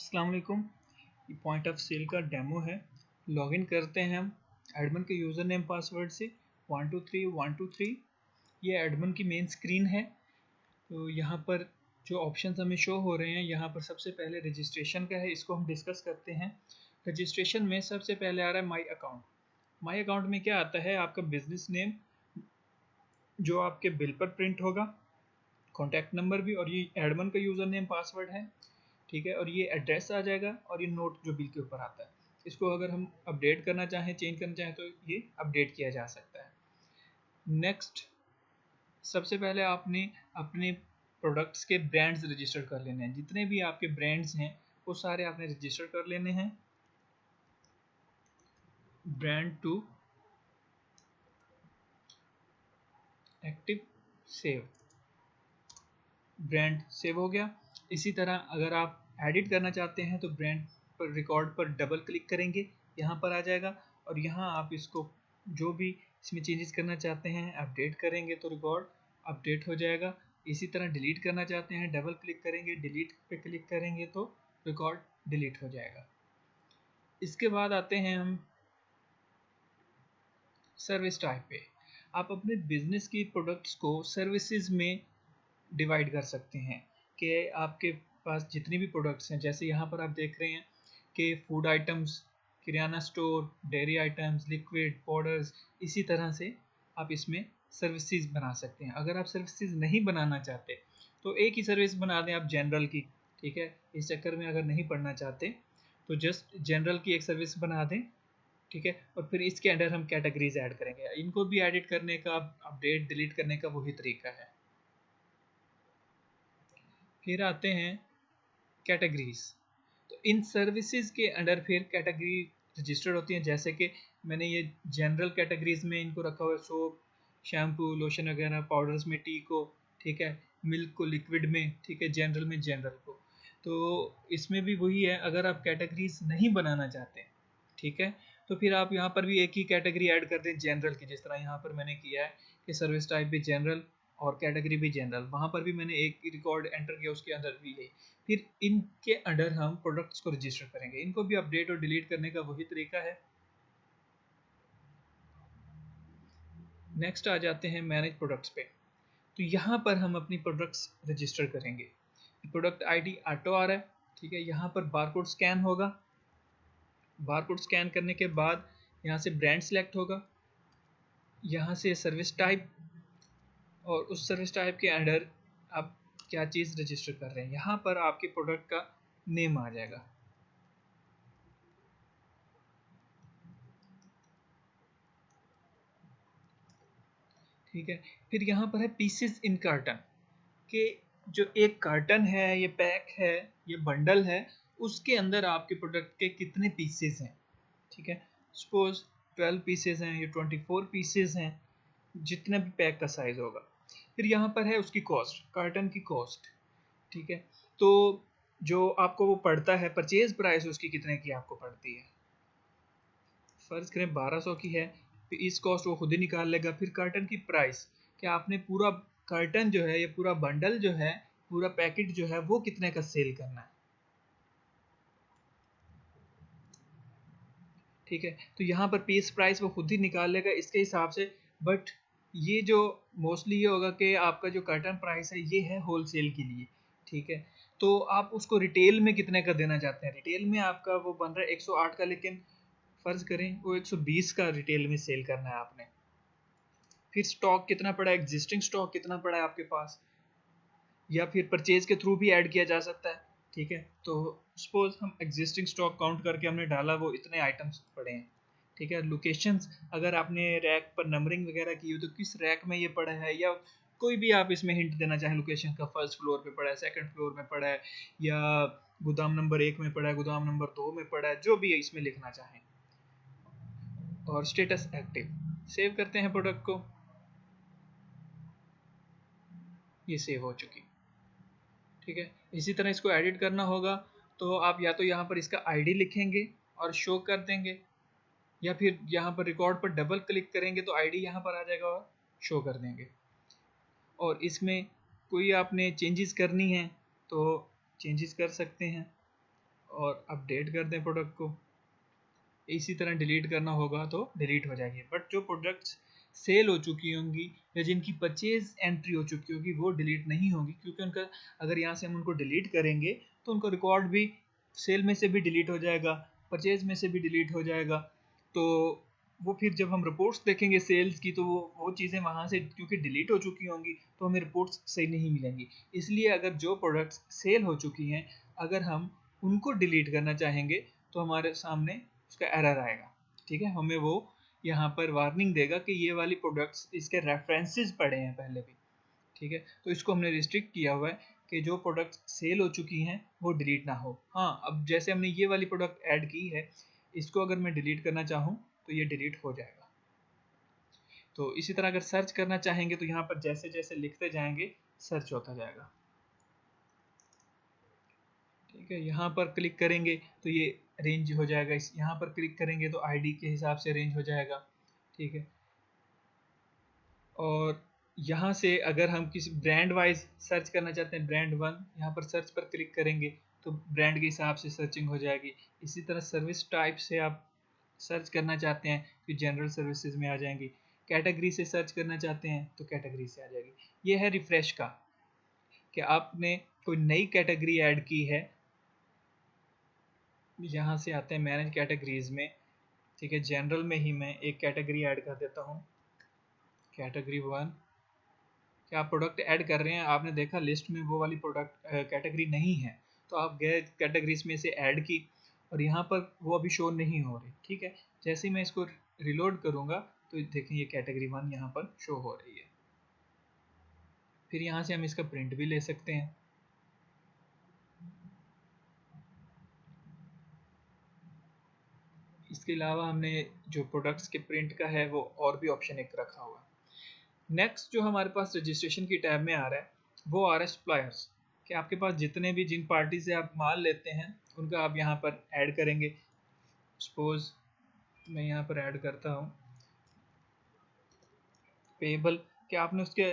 अस्सलाम वालेकुम। ये पॉइंट ऑफ सेल का डेमो है। लॉगिन करते हैं हम एडमिन के यूज़र नेम पासवर्ड से 123123। ये एडमिन की मेन स्क्रीन है। तो यहाँ पर जो ऑप्शंस हमें शो हो रहे हैं, यहाँ पर सबसे पहले रजिस्ट्रेशन का है, इसको हम डिस्कस करते हैं। रजिस्ट्रेशन में सबसे पहले आ रहा है माई अकाउंट। माई अकाउंट में क्या आता है, आपका बिजनेस नेम जो आपके बिल पर प्रिंट होगा, कॉन्टैक्ट नंबर भी, और ये एडमिन का यूज़र नेम पासवर्ड है, ठीक है। और ये एड्रेस आ जाएगा और ये नोट जो बिल के ऊपर आता है। इसको अगर हम अपडेट करना चाहें, चेंज करना चाहें, तो ये अपडेट किया जा सकता है। नेक्स्ट, सबसे पहले आपने अपने प्रोडक्ट्स के ब्रांड्स रजिस्टर कर लेने हैं। जितने भी आपके ब्रांड्स हैं वो सारे आपने रजिस्टर कर लेने हैं। Brand to active save, brand save हो गया। इसी तरह अगर आप एडिट करना चाहते हैं तो ब्रांड पर रिकॉर्ड पर डबल क्लिक करेंगे, यहाँ पर आ जाएगा और यहाँ आप इसको जो भी इसमें चेंजेस करना चाहते हैं अपडेट करेंगे तो रिकॉर्ड अपडेट हो जाएगा। इसी तरह डिलीट करना चाहते हैं, डबल क्लिक करेंगे, डिलीट पे क्लिक करेंगे तो रिकॉर्ड डिलीट हो जाएगा। इसके बाद आते हैं हम सर्विस टाइप पे। आप अपने बिजनेस की प्रोडक्ट्स को सर्विसेज में डिवाइड कर सकते हैं कि आपके पास जितनी भी प्रोडक्ट्स हैं, जैसे यहाँ पर आप देख रहे हैं कि फूड आइटम्स, किराना store, dairy items, liquid, powders, इसी तरह से आप इसमें सर्विसेज बना सकते हैं। अगर आप सर्विसेज नहीं बनाना चाहते तो एक ही सर्विस बना दें आप जनरल की, ठीक है। इस चक्कर में अगर नहीं पढ़ना चाहते तो जस्ट जनरल की एक सर्विस बना दें, ठीक है। और फिर इसके अंदर हम कैटेगरीज ऐड करेंगे। इनको भी एडिट करने का, अपडेट डिलीट करने का वही तरीका है। फिर आते हैं कैटेगरीज। तो इन सर्विसेज के अंडर फिर कैटेगरी रजिस्टर्ड होती हैं। जैसे कि मैंने ये जनरल कैटेगरीज में इनको रखा हुआ है, सोप, शैम्पू, लोशन वगैरह, पाउडर्स में टी को, ठीक है, मिल्क को लिक्विड में, ठीक है, जनरल में जनरल को। तो इसमें भी वही है, अगर आप कैटेगरीज नहीं बनाना चाहते, ठीक है, तो फिर आप यहाँ पर भी एक ही कैटेगरी ऐड कर दें जनरल की। जिस तरह यहाँ पर मैंने किया है कि सर्विस टाइप भी जनरल और कैटेगरी भी जनरल, वहाँ पर भी मैंने एक रिकॉर्ड एंटर किया, उसके अंदर भी यही। फिर इनके अंडर हम प्रोडक्ट्स को रजिस्टर करेंगे। इनको भी अपडेट और डिलीट करने का वही तरीका है। नेक्स्ट आ जाते हैं मैनेज प्रोडक्ट्स पे। तो यहाँ पर हम अपनी प्रोडक्ट्स रजिस्टर करेंगे। प्रोडक्ट आईडी ऑटो आ रहा है, ठीक है। यहाँ पर बारकोड स्कैन होगा। बारकोड स्कैन करने के बाद यहाँ से ब्रांड सेलेक्ट होगा, यहाँ से सर्विस टाइप, और उस सर्विस टाइप के अंडर आप क्या चीज़ रजिस्टर कर रहे हैं, यहाँ पर आपके प्रोडक्ट का नेम आ जाएगा। ठीक है। फिर यहाँ पर है पीसेस इन कार्टन, कि जो एक कार्टन है, ये पैक है, ये बंडल है, उसके अंदर आपके प्रोडक्ट के कितने पीसेस हैं, ठीक है। सपोज 12 पीसेस हैं, ये 24 पीसेस हैं, जितना भी पैक का साइज होगा। फिर यहाँ पर है उसकी कॉस्ट, कार्टन की कॉस्ट, ठीक है। तो जो आपको वो पड़ता है, परचेज प्राइस उसकी कितने की आपको पड़ती है, फर्ज करें 1200 की है, तो इस कॉस्ट वो खुद ही निकाल लेगा। फिर कार्टन की प्राइस, कि आपने पूरा कार्टन जो है, ये पूरा बंडल जो है, पूरा पैकेट जो है, वो कितने का सेल करना है, ठीक है। तो यहाँ पर पीस प्राइस वो खुद ही निकाल लेगा इसके हिसाब से। बट ये जो मोस्टली ये होगा कि आपका जो कार्टन प्राइस है ये है होलसेल के लिए, ठीक है। तो आप उसको रिटेल में कितने का देना चाहते हैं। रिटेल में आपका वो बन रहा है 108 का, लेकिन फर्ज करें वो 120 का रिटेल में सेल करना है आपने। फिर स्टॉक कितना पड़ा है, एग्जिस्टिंग स्टॉक कितना पड़ा है आपके पास, या फिर परचेज के थ्रू भी ऐड किया जा सकता है, ठीक है। तो सपोज हम एग्जिस्टिंग स्टॉक काउंट करके हमने डाला, वो इतने आइटम्स पड़े हैं, ठीक है। लोकेशंस, अगर आपने रैक पर नंबरिंग वगैरह की हो तो किस रैक में ये पड़ा है, या कोई भी आप इसमें हिंट देना चाहें, लोकेशन का, फर्स्ट फ्लोर पे पड़ा है, सेकंड फ्लोर में पड़ा है, या गोदाम नंबर 1 में पड़ा है, गोदाम नंबर 2 में पड़ा है, जो भी इसमें लिखना चाहें। और स्टेटस एक्टिव, सेव करते हैं प्रोडक्ट को, ये सेव हो चुकी, ठीक है। इसी तरह इसको एडिट करना होगा तो आप या तो यहाँ पर इसका आईडी लिखेंगे और शो कर देंगे, या फिर यहाँ पर रिकॉर्ड पर डबल क्लिक करेंगे तो आईडी यहाँ पर आ जाएगा और शो कर देंगे। और इसमें कोई आपने चेंजेस करनी है तो चेंजेस कर सकते हैं। और अपडेट कर दें प्रोडक्ट को। इसी तरह डिलीट करना होगा तो डिलीट हो जाएगी। बट जो प्रोडक्ट्स सेल हो चुकी होंगी या जिनकी परचेज एंट्री हो चुकी होगी वो डिलीट नहीं होगी, क्योंकि उनका अगर यहाँ से हम उनको डिलीट करेंगे तो उनका रिकॉर्ड भी सेल में से भी डिलीट हो जाएगा, परचेज में से भी डिलीट हो जाएगा। तो वो फिर जब हम रिपोर्ट्स देखेंगे सेल्स की तो वो चीज़ें वहाँ से क्योंकि डिलीट हो चुकी होंगी तो हमें रिपोर्ट्स सही नहीं मिलेंगी। इसलिए अगर जो प्रोडक्ट्स सेल हो चुकी हैं अगर हम उनको डिलीट करना चाहेंगे तो हमारे सामने उसका एरर आएगा। ठीक है, हमें वो यहाँ पर वार्निंग देगा कि ये वाली प्रोडक्ट्स इसके रेफरेंसेस पड़े हैं पहले भी। ठीक है, तो इसको हमने रिस्ट्रिक्ट किया हुआ है कि जो प्रोडक्ट सेल हो चुकी हैं वो डिलीट ना हो। हाँ, अब जैसे हमने ये वाली प्रोडक्ट ऐड की है, इसको अगर मैं डिलीट करना चाहूँ तो ये डिलीट हो जाएगा। तो इसी तरह अगर सर्च करना चाहेंगे तो यहाँ पर जैसे जैसे लिखते जाएंगे सर्च होता जाएगा। ठीक है, यहाँ पर क्लिक करेंगे तो ये रेंज हो जाएगा, इस यहाँ पर क्लिक करेंगे तो आईडी के हिसाब से रेंज हो जाएगा। ठीक है, और यहाँ से अगर हम किसी ब्रांड वाइज सर्च करना चाहते हैं, ब्रांड वन, यहाँ पर सर्च पर क्लिक करेंगे तो ब्रांड के हिसाब से सर्चिंग हो जाएगी। इसी तरह सर्विस टाइप से आप सर्च करना चाहते हैं तो जनरल सर्विसेज में आ जाएंगी। कैटेगरी से सर्च करना चाहते हैं तो कैटेगरी से आ जाएगी। ये है रिफ्रेश का, कि आपने कोई नई कैटेगरी ऐड की है। यहाँ से आते हैं मैनेज कैटेगरीज में। ठीक है, जनरल में ही मैं एक कैटेगरी ऐड कर देता हूँ, कैटेगरी वन। क्या आप प्रोडक्ट ऐड कर रहे हैं, आपने देखा लिस्ट में वो वाली प्रोडक्ट कैटेगरी नहीं है तो आप गए कैटेगरीज में से ऐड की और यहाँ पर वो अभी शो नहीं हो रही। ठीक है, जैसे ही मैं इसको रिलोड करूँगा तो देखें ये कैटेगरी वन यहाँ पर शो हो रही है। फिर यहाँ से हम इसका प्रिंट भी ले सकते हैं। इसके अलावा हमने जो प्रोडक्ट्स के प्रिंट का है वो और भी ऑप्शन एक रखा हुआ है। नेक्स्ट जो हमारे पास रजिस्ट्रेशन की टैब में आ रहा है वो आ रहा है सप्लायर्स, कि आपके पास जितने भी जिन पार्टी से आप माल लेते हैं उनका आप यहाँ पर ऐड करेंगे। सपोज मैं यहाँ पर ऐड करता हूँ पेबल, कि आपने उसके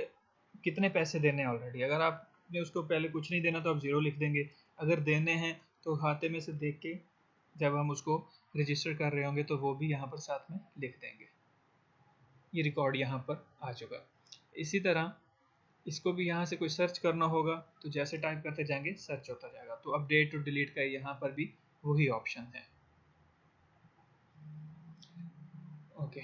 कितने पैसे देने हैं ऑलरेडी। अगर आपने उसको पहले कुछ नहीं देना तो आप ज़ीरो लिख देंगे, अगर देने हैं तो खाते में से देख के जब हम उसको रजिस्टर कर रहे होंगे तो वो भी यहाँ पर साथ में लिख देंगे। ये रिकॉर्ड यहाँ पर आ चुका। इसी तरह इसको भी यहाँ से कोई सर्च करना होगा तो जैसे टाइप करते जाएंगे सर्च होता जाएगा। तो अपडेट और डिलीट का यहाँ पर भी वही ऑप्शन है। ओके,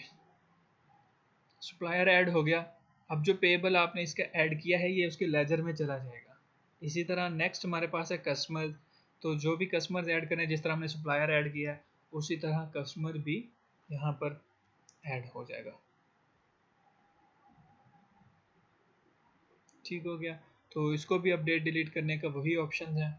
सप्लायर ऐड हो गया। अब जो पेबल आपने इसका ऐड किया है ये उसके लेजर में चला जाएगा। इसी तरह नेक्स्ट हमारे पास है कस्टमर। तो जो भी कस्टमर ऐड करें, जिस तरह हमने सप्लायर ऐड किया है उसी तरह कस्टमर भी यहाँ पर ऐड हो जाएगा। ठीक हो गया, तो इसको भी अपडेट डिलीट करने का वही ऑप्शन है।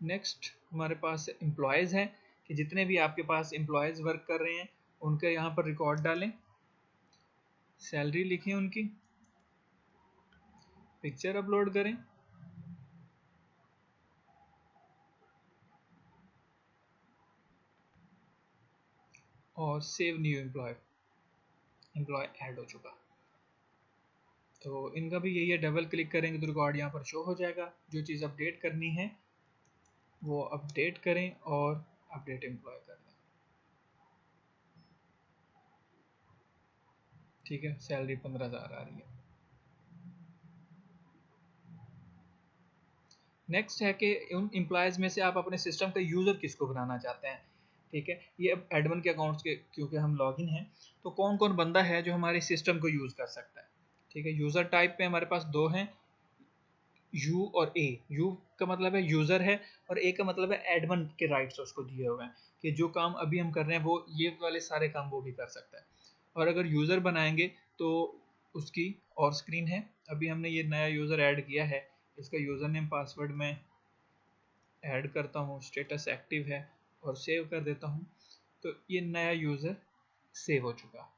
नेक्स्ट हमारे पास एम्प्लॉयज़ हैं, कि जितने भी आपके पास एम्प्लॉयज़ वर्क कर रहे हैं उनके यहाँ पर रिकॉर्ड डालें, सैलरी लिखें उनकी, पिक्चर अपलोड करें और सेव न्यू एम्प्लॉय ऐड हो चुका। तो इनका भी यही है, डबल क्लिक करेंगे तो रिकॉर्ड यहाँ पर शो हो जाएगा। जो चीज़ अपडेट करनी है वो अपडेट करें और अपडेट एम्प्लॉय कर दें। ठीक है, सैलरी 15,000 आ रही है। नेक्स्ट है कि उन एम्प्लॉयज़ में से आप अपने सिस्टम का यूज़र किसको बनाना चाहते हैं। ठीक है, ये अब एडमिन के अकाउंट्स के क्योंकि हम लॉगिन हैं तो कौन कौन बंदा है जो हमारे सिस्टम को यूज़ कर सकता है। ठीक है, यूज़र टाइप पे हमारे पास दो हैं, यू और ए। यू का मतलब है यूज़र है और ए का मतलब है एडमिन के राइट्स उसको दिए हुए हैं कि जो काम अभी हम कर रहे हैं वो ये वाले सारे काम वो भी कर सकता है। और अगर यूज़र बनाएंगे तो उसकी और स्क्रीन है। अभी हमने ये नया यूज़र ऐड किया है, इसका यूज़र नेम पासवर्ड में ऐड करता हूँ, स्टेटस एक्टिव है और सेव कर देता हूँ। तो ये नया यूज़र सेव हो चुका।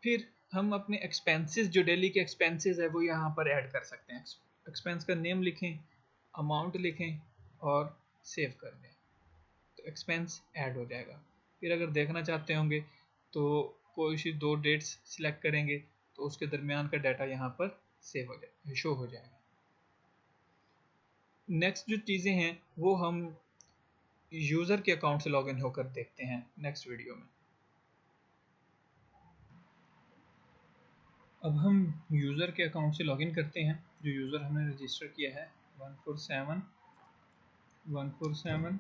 फिर हम अपने एक्सपेंसेस, जो डेली के एक्सपेंसेस है वो यहाँ पर ऐड कर सकते हैं। एक्सपेंस का नेम लिखें, अमाउंट लिखें और सेव कर दें तो एक्सपेंस ऐड हो जाएगा। फिर अगर देखना चाहते होंगे तो कोई सी दो डेट्स सिलेक्ट करेंगे तो उसके दरमियान का डाटा यहाँ पर सेव हो जाएगा, शो हो जाएगा। नेक्स्ट जो चीज़ें हैं वो हम यूज़र के अकाउंट से लॉगिन होकर देखते हैं नेक्स्ट वीडियो में। अब हम यूज़र के अकाउंट से लॉगिन करते हैं। जो यूज़र हमने रजिस्टर किया है 147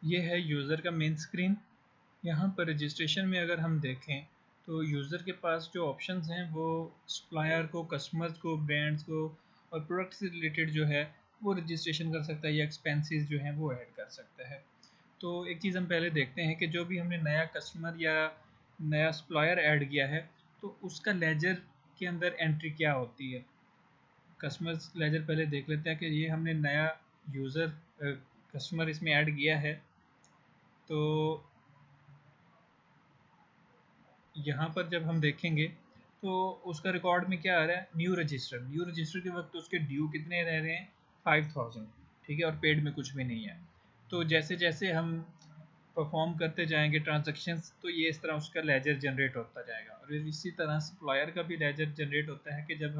ये है यूज़र का मेन स्क्रीन। यहाँ पर रजिस्ट्रेशन में अगर हम देखें तो यूज़र के पास जो ऑप्शंस हैं वो सप्लायर को, कस्टमर्स को, ब्रांड्स को और प्रोडक्ट से रिलेटेड जो है वो रजिस्ट्रेशन कर सकता है या एक्सपेंसेस जो हैं वो ऐड कर सकता है। तो एक चीज़ हम पहले देखते हैं कि जो भी हमने नया कस्टमर या नया सप्लायर ऐड किया है तो उसका लेजर के अंदर एंट्री क्या होती है। कस्टमर्स लेजर पहले देख लेते हैं कि ये हमने नया यूज़र कस्टमर इसमें ऐड किया है। तो यहाँ पर जब हम देखेंगे तो उसका रिकॉर्ड में क्या आ रहा है, न्यू रजिस्टर के वक्त उसके ड्यू कितने रह रहे हैं 5000, ठीक है, और पेड में कुछ भी नहीं है। तो जैसे जैसे हम परफॉर्म करते जाएंगे ट्रांजैक्शंस तो ये इस तरह उसका लेजर जनरेट होता जाएगा। और इसी तरह सप्लायर का भी लेजर जनरेट होता है कि जब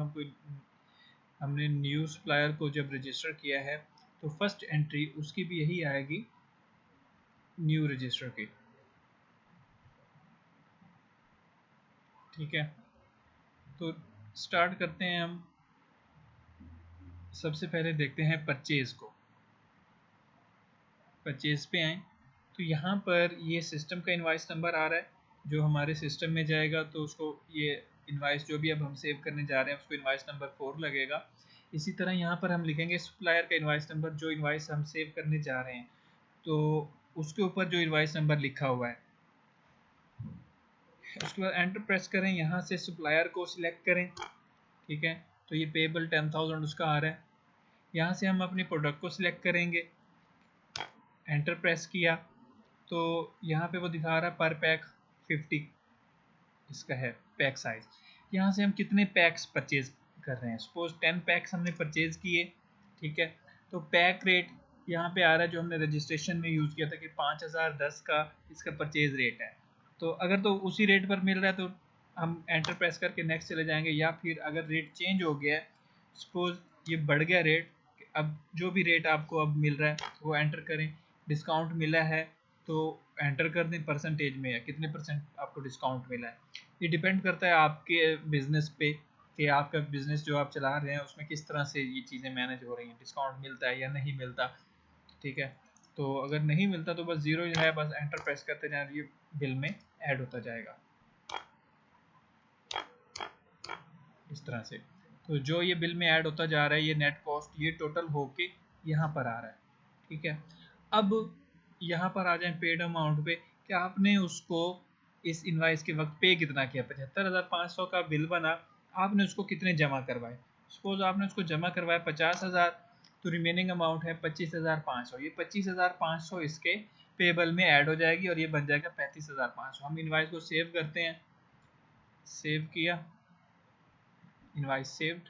हमने न्यू सप्लायर को जब रजिस्टर किया है तो फर्स्ट एंट्री उसकी भी यही आएगी न्यू रजिस्टर की, ठीक है। तो स्टार्ट करते हैं हम। सबसे पहले देखते हैं परचेज को। परचेज पे आए तो यहाँ पर ये सिस्टम का इनवाइस नंबर आ रहा है जो हमारे सिस्टम में जाएगा तो उसको ये इनवाइस जो भी अब हम सेव करने जा रहे हैं उसको इनवाइस नंबर 4 लगेगा। इसी तरह यहाँ पर हम लिखेंगे सप्लायर का इनवाइस नंबर, जो इनवाइस हम सेव करने जा रहे हैं तो उसके ऊपर जो इनवाइस नंबर लिखा हुआ है। उसके बाद एंटर प्रेस करें, यहाँ से सप्लायर को सिलेक्ट करें, ठीक है। तो ये पेबल 10,000 उसका आ रहा है। यहाँ से हम अपने प्रोडक्ट को सिलेक्ट करेंगे, एंटर प्रेस किया तो यहाँ पे वो दिखा रहा है पर पैक 50 इसका है पैक साइज। यहाँ से हम कितने पैक्स परचेज कर रहे हैं, सपोज 10 पैक्स हमने परचेज किए, ठीक है। तो पैक रेट यहाँ पे आ रहा है जो हमने रजिस्ट्रेशन में यूज़ किया था कि 5010 का इसका परचेज रेट है। तो अगर तो उसी रेट पर मिल रहा है तो हम एंटर प्रेस करके नेक्स्ट चले जाएंगे, या फिर अगर रेट चेंज हो गया है, सपोज ये बढ़ गया रेट, अब जो भी रेट आपको अब मिल रहा है वो एंटर करें। डिस्काउंट मिला है तो एंटर कर दें परसेंटेज में या कितने परसेंट आपको डिस्काउंट मिला है। ये डिपेंड करता है आपके बिज़नेस पे कि आपका बिज़नेस जो आप चला रहे हैं उसमें किस तरह से ये चीज़ें मैनेज हो रही हैं, डिस्काउंट मिलता है या नहीं मिलता, ठीक है। तो अगर नहीं मिलता तो बस ज़ीरो जो है बस एंटर प्रेस करते जाए, ये बिल में ऐड होता जाएगा इस तरह से। तो जो ये बिल में ऐड होता जा रहा है ये नेट कॉस्ट ये टोटल होके यहाँ पर आ रहा है, ठीक है। अब यहाँ पर आ जाए पेड अमाउंट पे कि आपने उसको इस इनवाइस के वक्त पे कितना किया। 75,500 का बिल बना, आपने उसको कितने जमा करवाए। सपोज आपने उसको जमा करवाया 50,000, तो रिमेनिंग अमाउंट है 25,500। ये 25,500 इसके पेबल में ऐड हो जाएगी और ये बन जाएगा 35,500। हम इनवाइस को सेव करते हैं, सेव किया, इनवाइस सेव्ड।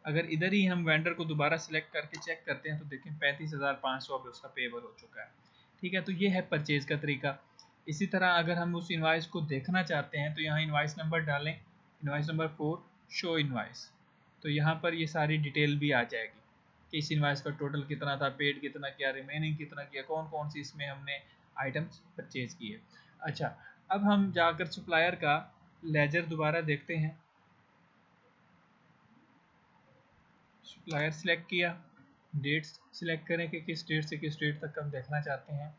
अगर इधर ही हम वेंडर को दोबारा सिलेक्ट करके चेक करते हैं तो देखें 35,500 अब उसका पेबल हो चुका है, ठीक है। तो ये है परचेज का तरीका। इसी तरह अगर हम उस इनवाइस को देखना चाहते हैं तो यहाँ इनवाइस नंबर डालें, इनवाइस नंबर 4 शो इनवाइस, तो यहाँ पर ये सारी डिटेल भी आ जाएगी कि इस इनवाइस का टोटल कितना था, पेड कितना किया, रिमेनिंग कितना किया, कौन कौन सी इसमें हमने आइटम्स परचेज किए। अच्छा, अब हम जाकर सप्लायर का लेजर दोबारा देखते हैं। सप्लायर सिलेक्ट किया, डेट्स सिलेक्ट करें कि किस डेट से किस डेट तक हम देखना चाहते हैं।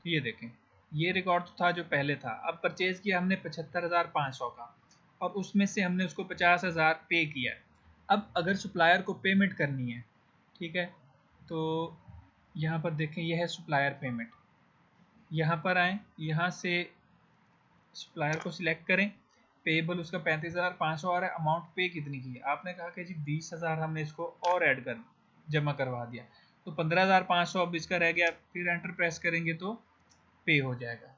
तो ये देखें, ये रिकॉर्ड तो था जो पहले था। अब परचेज किया हमने 75,500 का और उसमें से हमने उसको 50,000 पे किया। अब अगर सप्लायर को पेमेंट करनी है, ठीक है, तो यहाँ पर देखें यह है सप्लायर पेमेंट। यहाँ पर आएँ, यहाँ से सप्लायर को सिलेक्ट करें, पेबल उसका 35,500 आ रहा है। अमाउंट पे कितनी की है, आपने कहा कि जी 20,000 हमने इसको और ऐड कर जमा करवा दिया, तो 15,500 अब इसका रह गया। फिर एंटर प्रेस करेंगे तो पे हो जाएगा।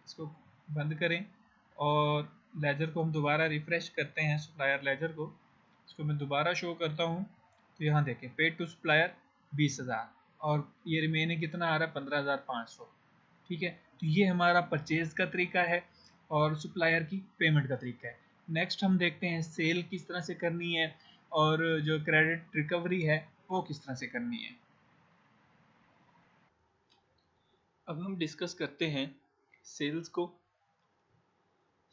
इसको बंद करें और लेजर को हम दोबारा रिफ्रेश करते हैं, सप्लायर लेजर को, इसको मैं दोबारा शो करता हूँ। तो यहाँ देखें पेड टू सप्लायर 20,000 और ये रिमेनिंग कितना आ रहा है 15,500, ठीक है। तो ये हमारा परचेज का तरीका है। और सप्लायर की पेमेंट का तरीका है। नेक्स्ट हम देखते हैं सेल किस तरह से करनी है और जो क्रेडिट रिकवरी है वो किस तरह से करनी है। अब हम डिस्कस करते हैं सेल्स को।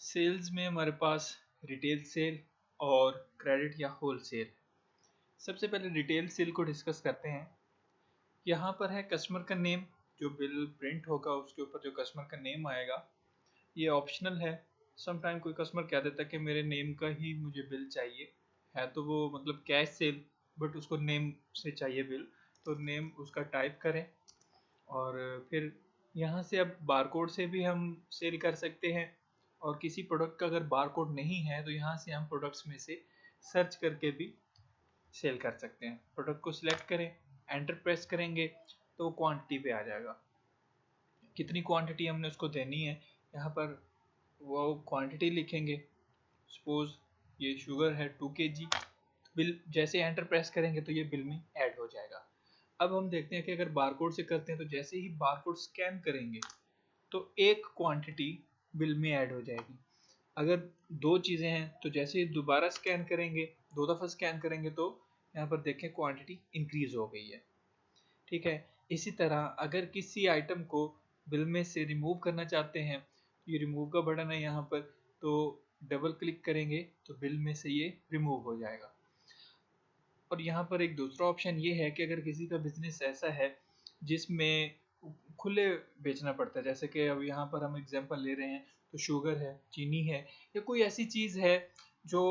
सेल्स में हमारे पास रिटेल सेल और क्रेडिट या होल सेल। सबसे पहले रिटेल सेल को डिस्कस करते हैं। यहाँ पर है कस्टमर का नेम, जो बिल प्रिंट होगा उसके ऊपर जो कस्टमर का नेम आएगा ये ऑप्शनल है। समटाइम कोई कस्टमर कह देता है कि मेरे नेम का ही मुझे बिल चाहिए, है तो वो मतलब कैश सेल बट उसको नेम से चाहिए बिल, तो नेम उसका टाइप करें। और फिर यहाँ से अब बारकोड से भी हम सेल कर सकते हैं, और किसी प्रोडक्ट का अगर बारकोड नहीं है तो यहाँ से हम प्रोडक्ट्स में से सर्च करके भी सेल कर सकते हैं। प्रोडक्ट को सिलेक्ट करें, एंटर प्रेस करेंगे तो क्वांटिटी पे आ जाएगा, कितनी क्वांटिटी हमने उसको देनी है। यहाँ पर वो क्वांटिटी लिखेंगे, सपोज ये शुगर है 2 kg, बिल जैसे एंटर प्रेस करेंगे तो ये बिल में ऐड हो जाएगा। अब हम देखते हैं कि अगर बारकोड से करते हैं तो जैसे ही बारकोड स्कैन करेंगे तो एक क्वांटिटी बिल में ऐड हो जाएगी। अगर दो चीज़ें हैं तो जैसे ही दोबारा स्कैन करेंगे, 2 दफ़ा स्कैन करेंगे तो यहाँ पर देखें क्वांटिटी इंक्रीज हो गई है। ठीक है, इसी तरह अगर किसी आइटम को बिल में से रिमूव करना चाहते हैं, ये रिमूव का बटन है यहाँ पर, तो डबल क्लिक करेंगे तो बिल में से ये रिमूव हो जाएगा। और यहाँ पर एक दूसरा ऑप्शन ये है कि अगर किसी का बिजनेस ऐसा है जिसमें खुले बेचना पड़ता है, जैसे कि अब यहाँ पर हम एग्जांपल ले रहे हैं तो शुगर है, चीनी है, या कोई ऐसी चीज़ है जो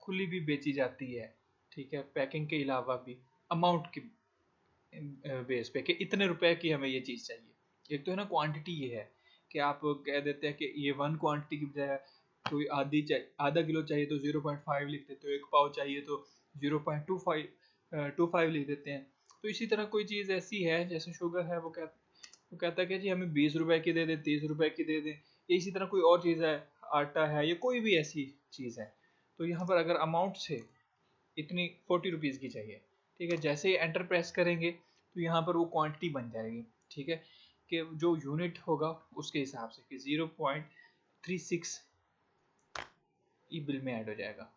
खुली भी बेची जाती है, ठीक है, पैकिंग के अलावा भी अमाउंट की बेस पे कि इतने रुपए की हमें ये चीज़ चाहिए। एक तो है ना क्वांटिटी, ये है कि आप कह देते हैं कि ये 1 क्वांटिटी की बजाय कोई आधा किलो चाहिए तो 0.5 लिख देते हो, 1 पाव चाहिए तो 0.25 लिख देते हैं। तो इसी तरह कोई चीज़ ऐसी है जैसे शुगर है, वो कहता है कि जी हमें 20 रुपए की दे दें, 30 रुपए की दे दें। इसी तरह कोई और चीज़ है, आटा है, या कोई भी ऐसी चीज़ है, तो यहाँ पर अगर अमाउंट से इतनी 40 रुपीज़ की चाहिए, ठीक है, जैसे ही एंटर प्रेस करेंगे तो यहाँ पर वो क्वांटिटी बन जाएगी, ठीक है, कि जो यूनिट होगा उसके हिसाब से कि 0.36 ई बिल में ऐड हो जाएगा।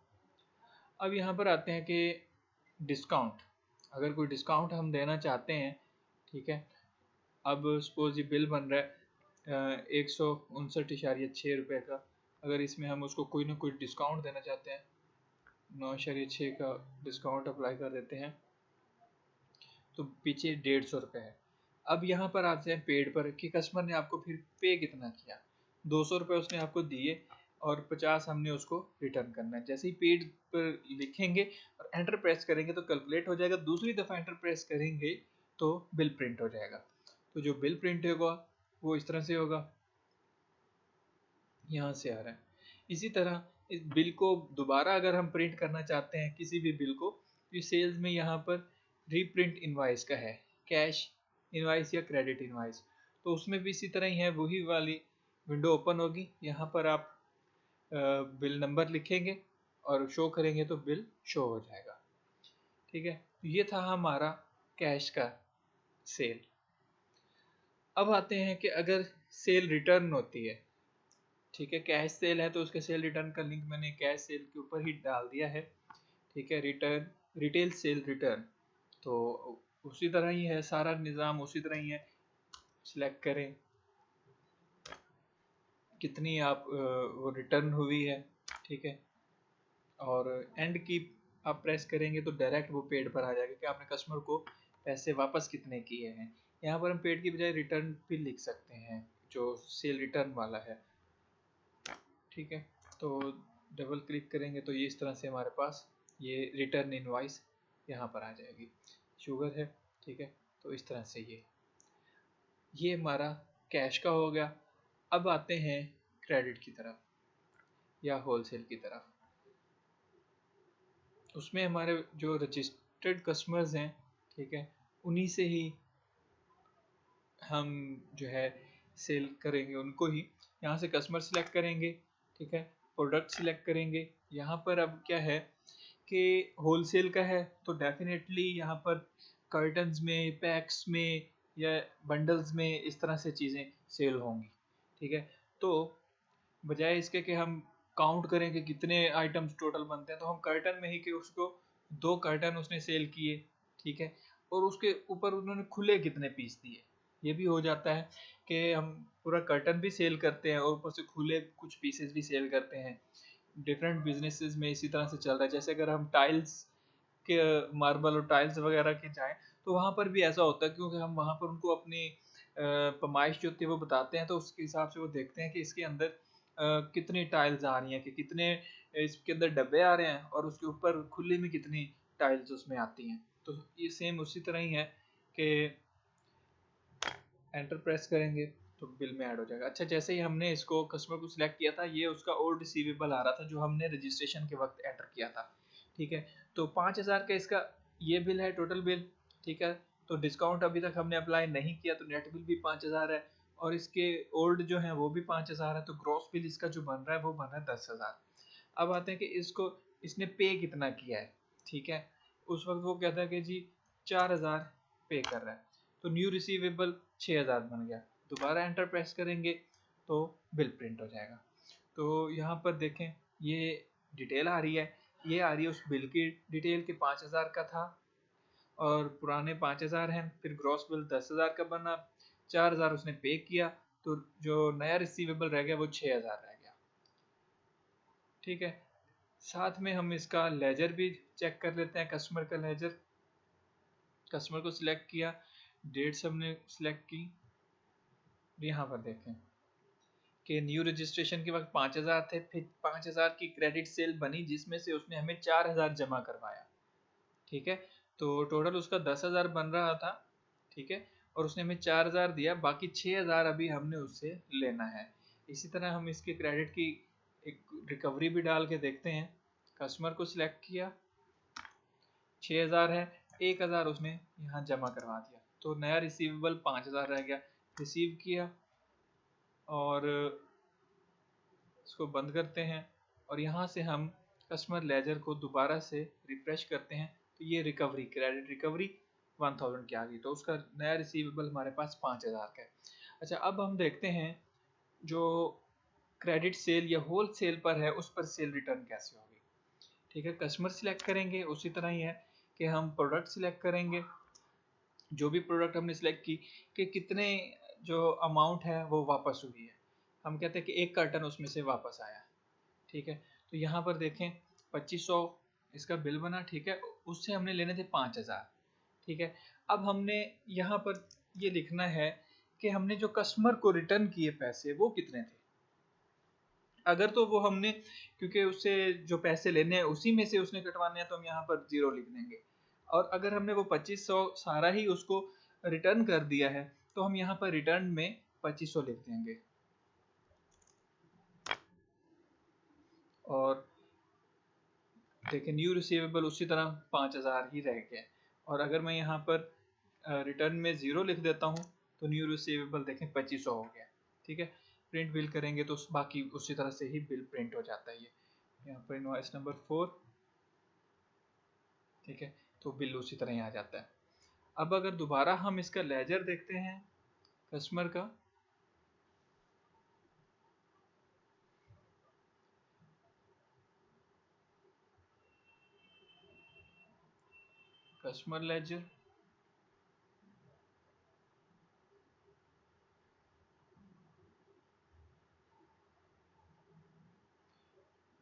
अब यहाँ पर आते हैं कि डिस्काउंट, अगर कोई डिस्काउंट हम देना चाहते हैं, ठीक है, अब सपोज ये बिल बन रहा है 159.6 रुपये का, अगर इसमें हम उसको कोई ना कोई डिस्काउंट देना चाहते हैं, 9.6 का डिस्काउंट अप्लाई कर देते हैं तो पीछे 150 रुपये है। अब यहाँ पर आते हैं पेड पर कि कस्टमर ने आपको फिर पे कितना किया। 200 रुपये उसने आपको दिए और 50 हमने उसको रिटर्न करना है। जैसे ही पेड पर लिखेंगे और एंटर प्रेस करेंगे तो कैलकुलेट हो जाएगा, दूसरी दफ़ा एंटर प्रेस करेंगे तो बिल प्रिंट हो जाएगा। तो जो बिल प्रिंट होगा वो इस तरह से होगा, यहाँ से आ रहा है। इसी तरह इस बिल को दोबारा अगर हम प्रिंट करना चाहते हैं किसी भी बिल को, तो सेल्स में यहाँ पर रीप्रिंट इनवाइस का है, कैश इनवाइस या क्रेडिट इनवाइस, तो उसमें भी इसी तरह ही है, वही वाली विंडो ओपन होगी। यहाँ पर आप बिल नंबर लिखेंगे और शो करेंगे तो बिल शो हो जाएगा। ठीक है, ये था हमारा कैश का सेल। अब आते हैं कि अगर सेल रिटर्न होती है, ठीक है, कैश सेल है तो उसके सेल रिटर्न का लिंक मैंने कैश सेल के ऊपर ही डाल दिया है। ठीक है, रिटर्न रिटेल सेल रिटर्न, तो उसी तरह ही है, सारा निज़ाम उसी तरह ही है। सिलेक्ट करें कितनी आप वो रिटर्न हुई है, ठीक है, और एंड की आप प्रेस करेंगे तो डायरेक्ट वो पेड पर आ जाएगा कि आपने कस्टमर को पैसे वापस कितने किए हैं। यहाँ पर हम पेड की बजाय रिटर्न भी लिख सकते हैं जो सेल रिटर्न वाला है। ठीक है, तो डबल क्लिक करेंगे तो ये इस तरह से हमारे पास ये रिटर्न इनवाइस यहाँ पर आ जाएगी। शुगर है, ठीक है, तो इस तरह से ये हमारा कैश का हो गया। अब आते हैं क्रेडिट की तरफ या होलसेल की तरफ। उसमें हमारे जो रजिस्टर्ड कस्टमर्स हैं, ठीक है, उन्हीं से ही हम जो है सेल करेंगे, उनको ही। यहाँ से कस्टमर सिलेक्ट करेंगे, ठीक है, प्रोडक्ट सिलेक्ट करेंगे। यहाँ पर अब क्या है कि होलसेल का है तो डेफिनेटली यहाँ पर कर्टन्स में, पैक्स में या बंडल्स में इस तरह से चीज़ें सेल होंगी। ठीक है, तो बजाय इसके कि हम काउंट करें कि कितने आइटम्स टोटल बनते हैं, तो हम कर्टन में ही कि उसको 2 कर्टन उसने सेल किए, ठीक है, और उसके ऊपर उन्होंने खुले कितने पीस दिए। ये भी हो जाता है कि हम पूरा कर्टन भी सेल करते हैं और ऊपर से खुले कुछ पीसेस भी सेल करते हैं। डिफरेंट बिजनेसेस में इसी तरह से चल रहा है। जैसे अगर हम टाइल्स के मार्बल और टाइल्स वगैरह के जाएं, तो वहाँ पर भी ऐसा होता है, क्योंकि हम वहाँ पर उनको अपनी पैमाइश जो होती है वो बताते हैं, तो उसके हिसाब से वो देखते हैं कि इसके अंदर कितनी टाइल्स आ रही हैं, कि कितने इसके अंदर डब्बे आ रहे हैं और उसके ऊपर खुले में कितनी टाइल्स उसमें आती हैं। तो ये सेम उसी तरह ही है कि एंटर प्रेस करेंगे तो बिल में ऐड हो जाएगा। अच्छा, जैसे ही हमने इसको कस्टमर को सिलेक्ट किया था, ये उसका ओल्ड रिसीवेबल आ रहा था जो हमने रजिस्ट्रेशन के वक्त एंटर किया था, ठीक है। तो 5000 का इसका ये बिल है, टोटल बिल, ठीक है। तो डिस्काउंट अभी तक हमने अप्लाई नहीं किया, तो नेट बिल भी 5000 है और इसके ओल्ड जो है वो भी 5000 है, तो ग्रॉस बिल इसका जो बन रहा है वो बन रहा है 10,000। अब आते हैं कि इसको इसने पे कितना किया है, ठीक है। उस वक्त वो कहता है कि जी 4000 पे कर रहा है, तो न्यू रिसीवेबल 6000 बन गया। दोबारा एंटर प्रेस करेंगे तो बिल प्रिंट हो जाएगा। तो यहाँ पर देखें, ये डिटेल आ रही है, ये आ रही है उस बिल की डिटेल के 5000 का था और पुराने 5000 हैं, फिर ग्रॉस बिल 10,000 का बना, 4000 उसने पे किया, तो जो नया रिसीवेबल रह गया वो 6000 रह गया, ठीक है। साथ में हम इसका लेजर भी चेक कर लेते हैं, कस्टमर का लेजर। कस्टमर को सिलेक्ट किया, डेट्स हमने सिलेक्ट की, यहाँ पर देखें कि न्यू रजिस्ट्रेशन के वक्त 5000 थे, फिर 5000 की क्रेडिट सेल बनी जिसमें से उसने हमें 4000 जमा करवाया, ठीक है। तो टोटल उसका 10,000 बन रहा था, ठीक है, और उसने हमें 4000 दिया, बाकी 6000 अभी हमने उससे लेना है। इसी तरह हम इसके क्रेडिट की एक रिकवरी भी डाल के देखते हैं। कस्टमर को सिलेक्ट किया, 6000 है, 1000 उसने यहाँ जमा करवा दिया, तो नया रिसीवेबल 5000 रह गया। रिसीव किया और इसको बंद करते हैं और यहाँ से हम कस्टमर लेजर को दोबारा से रिफ्रेश करते हैं, तो ये रिकवरी, क्रेडिट रिकवरी 1000 की आ गई, तो उसका नया रिसीवेबल हमारे पास 5000 का है। अच्छा, अब हम देखते हैं जो क्रेडिट सेल या होल सेल पर है उस पर सेल रिटर्न कैसे होगी, ठीक है। कस्टमर सिलेक्ट करेंगे, उसी तरह ही है कि हम प्रोडक्ट सिलेक्ट करेंगे, जो भी प्रोडक्ट हमने सिलेक्ट की कि कितने जो अमाउंट है वो वापस हुई है। हम कहते हैं कि 1 कार्टन उसमें से वापस आया, ठीक है। तो यहाँ पर देखें 2500 इसका बिल बना, ठीक है, उससे हमने लेने थे 5000, ठीक है। अब हमने यहाँ पर ये लिखना है कि हमने जो कस्टमर को रिटर्न किए पैसे वो कितने थे। अगर तो वो हमने, क्योंकि उससे जो पैसे लेने हैं उसी में से उसने कटवाने हैं, तो हम यहाँ पर 0 लिख देंगे। और अगर हमने वो 2500 सारा ही उसको रिटर्न कर दिया है, तो हम यहाँ पर रिटर्न में 2500 लिख देंगे। और देखिए न्यू रिसीवेबल उसी तरह 5000 ही रह गया। और अगर मैं यहाँ पर रिटर्न में 0 लिख देता हूँ, तो न्यू रिसीवेबल देखें 2500 हो गया, ठीक है। प्रिंट बिल करेंगे तो बाकी उसी तरह से ही बिल प्रिंट हो जाता है। ये यहाँ पर इनवॉइस नंबर 4, ठीक है, तो बिल उसी तरह ही आ जाता है। अब अगर दोबारा हम इसका लेजर देखते हैं कस्टमर का, कस्टमर लेजर,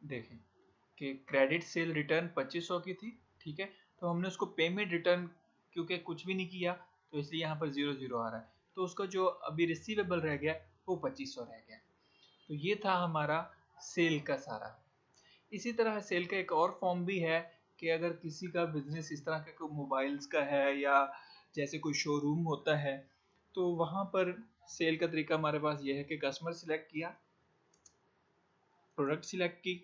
देखें कि क्रेडिट सेल रिटर्न 2500 की थी, ठीक है। तो हमने उसको पेमेंट रिटर्न क्योंकि कुछ भी नहीं किया, तो इसलिए यहाँ पर 00 आ रहा है, तो उसका जो अभी रिसीवेबल रह गया वो 2500 रह गया। तो ये था हमारा सेल का सारा। इसी तरह सेल का एक और फॉर्म भी है कि अगर किसी का बिजनेस इस तरह का कोई मोबाइल्स का है या जैसे कोई शोरूम होता है, तो वहाँ पर सेल का तरीका हमारे पास ये है कि कस्टमर सिलेक्ट किया, प्रोडक्ट सिलेक्ट की,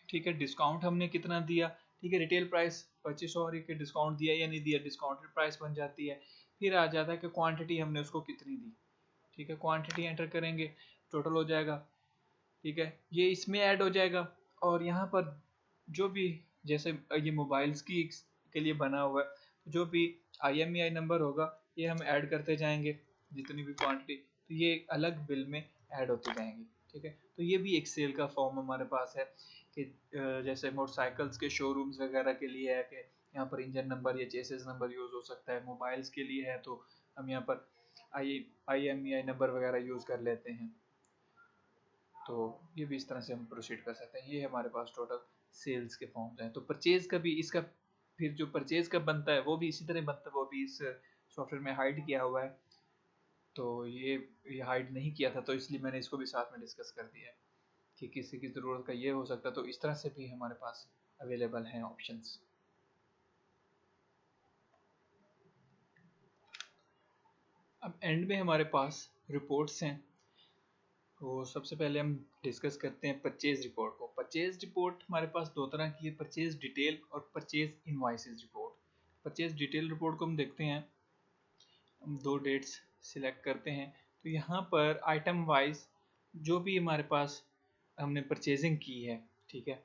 ठीक है, डिस्काउंट हमने कितना दिया, ठीक है, रिटेल प्राइस 2500 और के डिस्काउंट दिया या नहीं दिया, डिस्काउंटेड प्राइस बन जाती है। फिर आ जाता है कि क्वांटिटी हमने उसको कितनी दी, ठीक है, क्वांटिटी एंटर करेंगे, टोटल हो जाएगा, ठीक है, ये इसमें ऐड हो जाएगा। और यहाँ पर जो भी, जैसे ये मोबाइल्स की के लिए बना हुआ है, जो भी IMEI नंबर होगा ये हम ऐड करते जाएंगे, जितनी भी क्वांटिटी, तो ये अलग बिल में ऐड होती जाएंगी, ठीक है। तो ये भी एक सेल का फॉर्म हमारे पास है कि जैसे मोटरसाइकिल्स के शोरूम्स वगैरह के लिए है कि यहाँ पर इंजन नंबर या चेसिस नंबर यूज़ हो सकता है। मोबाइल्स के लिए है तो हम यहाँ पर IMEI नंबर वगैरह यूज़ कर लेते हैं। तो ये भी इस तरह से हम प्रोसीड कर सकते हैं। ये हमारे पास टोटल सेल्स के फॉर्म्स हैं। तो परचेज का भी इसका फिर जो परचेज का बनता है वो भी इसी तरह बनता है, वो भी इस सॉफ्टवेयर में हाइड किया हुआ है। तो ये हाइड नहीं किया था तो इसलिए मैंने इसको भी साथ में डिस्कस कर दिया है कि किसी की ज़रूरत का ये हो सकता है। तो इस तरह से भी हमारे पास अवेलेबल हैं ऑप्शंस। अब एंड में हमारे पास रिपोर्ट्स हैं। तो सबसे पहले हम डिस्कस करते हैं परचेज रिपोर्ट को। परचेज रिपोर्ट हमारे पास दो तरह की है, परचेज डिटेल और purchase invoices report. Purchase detail report को हम देखते हैं, हम दो डेट्स सिलेक्ट करते हैं। तो यहाँ पर आइटम वाइज जो भी हमारे पास हमने परचेजिंग की है, ठीक है,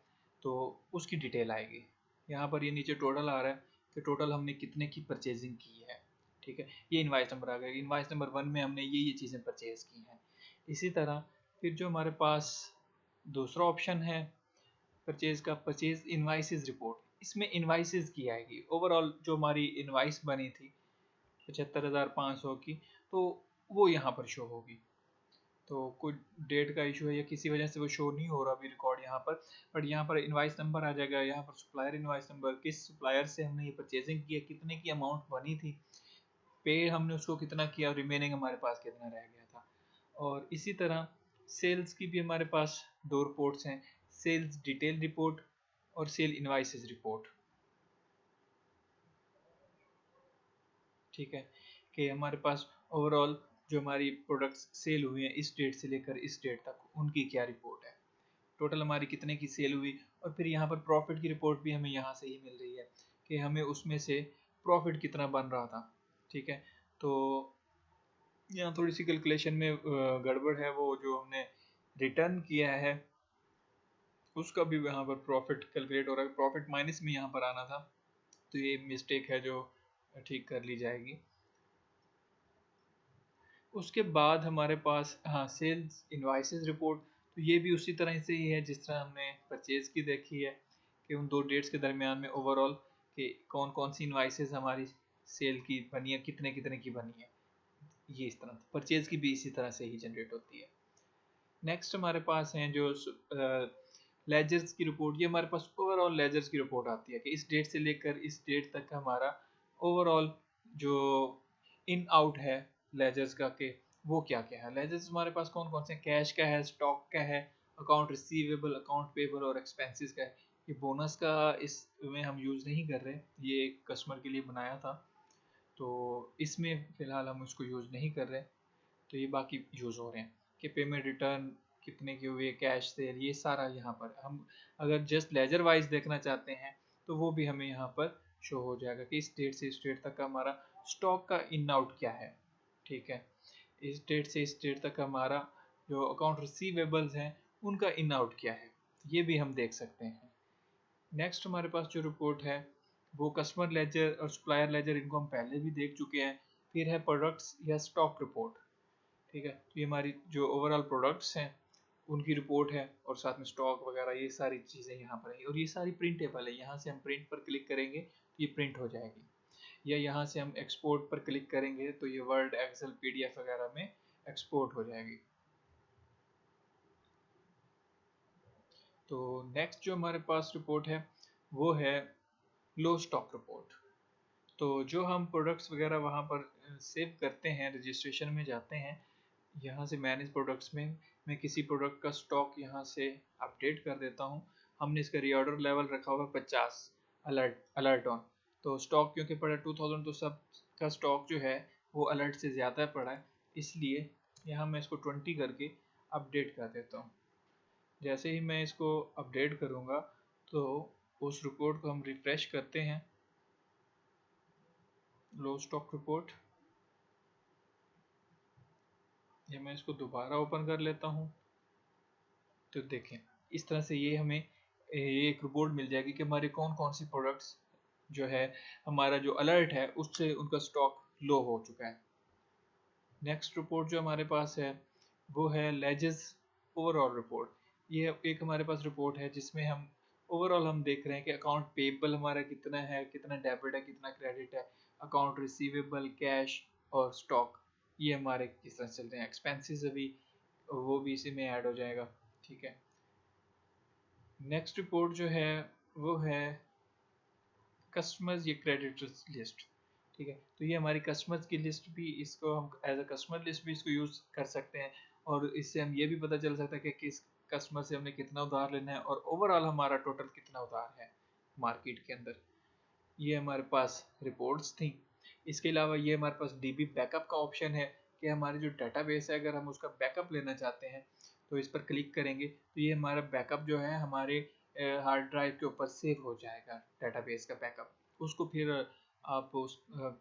तो उसकी डिटेल आएगी। यहाँ पर ये नीचे टोटल आ रहा है कि टोटल हमने कितने की परचेजिंग की है, ठीक है। ये इनवाइस नंबर आ गया। इनवाइस नंबर 1 में हमने ये चीज़ें परचेज की हैं। इसी तरह फिर जो हमारे पास दूसरा ऑप्शन है परचेज का, परचेज इनवाइसेस रिपोर्ट, इसमें इनवाइसेस की आएगी। ओवरऑल जो हमारी इनवाइस बनी थी 75,500 की, तो वो यहाँ पर शो होगी। तो कोई डेट का इशू है या किसी वजह से वो शो नहीं हो रहा अभी रिकॉर्ड यहाँ पर, बट यहाँ पर इनवाइस नंबर आ जाएगा। यहाँ पर सप्लायर इनवाइस नंबर, किस सप्लायर से हमने ये परचेजिंग की है, कितने की अमाउंट बनी थी, पे हमने उसको कितना किया, रिमेनिंग हमारे पास कितना रह गया था। और इसी तरह सेल्स की भी हमारे पास दो रिपोर्ट्स हैं, सेल्स डिटेल रिपोर्ट और सेल इनवाइसेस रिपोर्ट, ठीक है। कि हमारे पास ओवरऑल जो हमारी प्रोडक्ट्स सेल हुई हैं इस डेट से लेकर इस डेट तक, उनकी क्या रिपोर्ट है, टोटल हमारी कितने की सेल हुई। और फिर यहाँ पर प्रॉफिट की रिपोर्ट भी हमें यहाँ से ही मिल रही है कि हमें उसमें से प्रॉफिट कितना बन रहा था, ठीक है। तो यहाँ थोड़ी सी कैलकुलेशन में गड़बड़ है, वो जो हमने रिटर्न किया है उसका भी यहाँ पर प्रॉफिट कैलकुलेट हो रहा है, प्रॉफिट माइनस में यहाँ पर आना था। तो ये मिस्टेक है जो ठीक कर ली जाएगी। उसके बाद हमारे पास हाँ सेल्स इनवाइसेस रिपोर्ट। तो ये भी उसी तरह से ही है जिस तरह हमने परचेज की देखी है कि उन दो डेट्स के दरमियान में ओवरऑल कि कौन कौन सी इनवाइसेस हमारी सेल की बनी है, कितने कितने की बनी है। ये इस तरह परचेज की भी इसी तरह से ही जनरेट होती है। नेक्स्ट हमारे पास हैं जो लेजर्स की रिपोर्ट। ये हमारे पास ओवरऑल लेजर्स की रिपोर्ट आती है कि इस डेट से लेकर इस डेट तक हमारा ओवरऑल जो इन आउट है लेजर्स का के वो क्या क्या है। लेजर्स हमारे पास कौन कौन से, कैश का है, स्टॉक का है, अकाउंट रिसीवेबल, अकाउंट पेबल और एक्सपेंसेस का है। ये बोनस का इसमें हम यूज़ नहीं कर रहे, ये एक कस्टमर के लिए बनाया था तो इसमें फ़िलहाल हम उसको यूज़ नहीं कर रहे। तो ये बाकी यूज़ हो रहे हैं कि पेमेंट रिटर्न कितने के हुए, कैश सेल, ये सारा यहाँ पर हम अगर जस्ट लेजर वाइज देखना चाहते हैं तो वो भी हमें यहाँ पर शो हो जाएगा कि इस डेट से इस डेट तक का हमारा स्टॉक का इन आउट क्या है, ठीक है। इस डेट से इस डेट तक हमारा जो अकाउंट रिसीवेबल्स हैं उनका इन आउट क्या है, ये भी हम देख सकते हैं। नेक्स्ट हमारे पास जो रिपोर्ट है वो कस्टमर लेजर और सप्लायर लेजर, इनको हम पहले भी देख चुके हैं। फिर है प्रोडक्ट्स या स्टॉक रिपोर्ट, ठीक है। तो ये हमारी जो ओवरऑल प्रोडक्ट्स हैं उनकी रिपोर्ट है और साथ में स्टॉक वगैरह ये सारी चीज़ें यहाँ पर है। और ये सारी प्रिंटेबल है, यहाँ से हम प्रिंट पर क्लिक करेंगे तो ये प्रिंट हो जाएगी, या यहाँ से हम एक्सपोर्ट पर क्लिक करेंगे तो ये वर्ड, एक्सेल, PDF वगैरह में एक्सपोर्ट हो जाएगी। तो नेक्स्ट जो हमारे पास रिपोर्ट है वो है लो स्टॉक रिपोर्ट। तो जो हम प्रोडक्ट्स वगैरह वहाँ पर सेव करते हैं, रजिस्ट्रेशन में जाते हैं, यहाँ से मैनेज प्रोडक्ट्स में मैं किसी प्रोडक्ट का स्टॉक यहाँ से अपडेट कर देता हूँ। हमने इसका रीऑर्डर लेवल रखा हुआ है 50, अलर्ट ऑन। तो स्टॉक क्योंकि पड़ा 2000 तो सब का स्टॉक जो है वो अलर्ट से ज़्यादा पड़ा है, इसलिए यहाँ मैं इसको 20 करके अपडेट कर देता हूँ। जैसे ही मैं इसको अपडेट करूँगा तो उस रिपोर्ट को हम रिफ्रेश करते हैं, लो स्टॉक रिपोर्ट। ये मैं इसको दोबारा ओपन कर लेता हूँ तो देखें इस तरह से ये हमें ये एक रिपोर्ट मिल जाएगी कि हमारे कौन कौन सी प्रोडक्ट्स जो है हमारा जो अलर्ट है उससे उनका स्टॉक लो हो चुका है। नेक्स्ट रिपोर्ट जो हमारे पास है वो है लेजर्स ओवरऑल रिपोर्ट। ये एक हमारे पास रिपोर्ट है जिसमें हम ओवरऑल हम देख रहे हैं कि अकाउंट पेबल हमारा कितना है, कितना डेबिट है, कितना क्रेडिट है, अकाउंट रिसीवेबल, कैश और स्टॉक ये हमारे किस तरह चल रहे हैं। एक्सपेंसेस अभी वो भी इसी में ऐड हो जाएगा। ठीक है, नेक्स्ट रिपोर्ट जो है वो है कस्टमर्स ये क्रेडिटर्स लिस्ट। ठीक है, तो ये हमारी कस्टमर्स की लिस्ट भी, इसको हम एज अ कस्टमर लिस्ट भी इसको यूज़ कर सकते हैं और इससे हम ये भी पता चल सकता है कि किस कस्टमर से हमने कितना उधार लेना है और ओवरऑल हमारा टोटल कितना उधार है मार्केट के अंदर। ये हमारे पास रिपोर्ट्स थी। इसके अलावा ये हमारे पास डीबी बैकअप का ऑप्शन है कि हमारी जो डेटाबेस है अगर हम उसका बैकअप लेना चाहते हैं तो इस पर क्लिक करेंगे तो ये हमारा बैकअप जो है हमारे हार्ड ड्राइव के ऊपर सेव हो जाएगा। डेटाबेस का बैकअप उसको फिर आप उस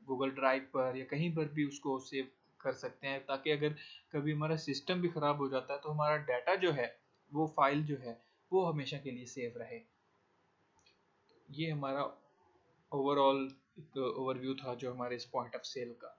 गूगल ड्राइव पर या कहीं पर भी उसको सेव कर सकते हैं ताकि अगर कभी हमारा सिस्टम भी ख़राब हो जाता है तो हमारा डाटा जो है वो फाइल जो है वो हमेशा के लिए सेव रहे। ये हमारा ओवरऑल एक ओवरव्यू था जो हमारे इस पॉइंट ऑफ सेल का।